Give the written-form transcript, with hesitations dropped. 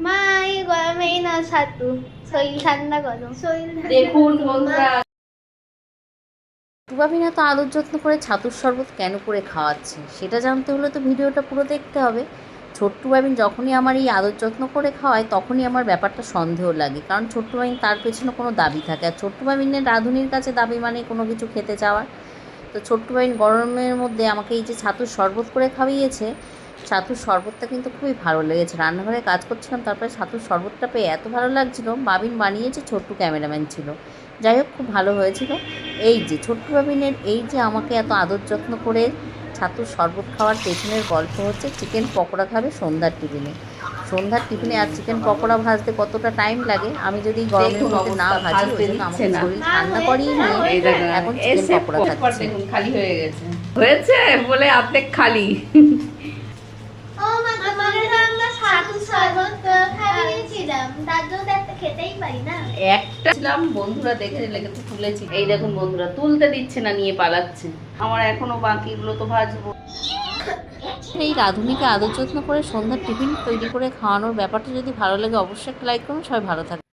মা এই গরমেই না ছাতু, শরীর ঠান্ডা করো। দেখুন বন্ধুরা, টুবাবিনা তো আদর যত্ন করে ছাতুর শরবত কেন করে খাওয়াচ্ছে সেটা জানতে হলে তো ভিডিওটা পুরো দেখতে হবে। ছোট্টু বাবিন যখনই আমার এই আদর যত্ন করে খাওয়ায় তখনই আমার ব্যাপারটা সন্দেহ লাগে, কারণ ছোট্টু বাবিন তার পেছনে কোনো দাবি থাকে, আর ছোট্টু বাবিনের রাঁধুনির কাছে দাবি মানে কোনো কিছু খেতে চাওয়ার। তো ছোট্টু বাবিন গরমের মধ্যে আমাকে এই যে ছাতুর শরবত করে খাইয়েছে, ছাতুর শরবতটা কিন্তু খুবই ভালো লেগেছে। রান্নাঘরে কাজ করছিলাম, তারপরে ছাতুর শরবতটা পেয়ে এত ভালো লাগছিল। বাবিন বানিয়েছে, ছোট্টু ক্যামেরাম্যান ছিল, যাই হোক খুব ভালো হয়েছিল। এই যে ছোট্টু বাবিনের এই যে আমাকে এত আদর যত্ন করে ছাতুর শরবত খাওয়ার পেছনের গল্প হচ্ছে চিকেন পকোড়া খাবে সন্ধ্যার টিফিনে। সন্ধ্যার টিফিনে আর চিকেন পকোড়া ভাজতে কতটা টাইম লাগে, আমি যদি গরমের মধ্যে না ভাজি ওই জন্য আমাকে শরীর ঠান্ডা করিয়ে নিয়ে এখন চিকেন পকোড়া খাচ্ছি। দেখুন খালি হয়ে গেছে, হয়েছে বলে অর্ধেক খালি। ও মা, তোমাকে তো আমরা ছাতু শরবত খাইয়েছিলাম, তার জন্য তো একটা খেতেই পারি না। একটা ছিলাম বন্ধুরা দেখে লেগেছে তুলেছি, এই দেখুন বন্ধুরা তুলতে দিচ্ছে না, নিয়ে পালাচ্ছে। আমার এখনো বাকিগুলো তো ভাজবো। এই রাঁধুনিকে আদর যত্ন করে সন্ধ্যার টিফিন তৈরি করে খাওয়ানোর ব্যাপারটা যদি ভালো লাগে অবশ্যই একটা লাইক করুন। সবাই ভালো থাকবে।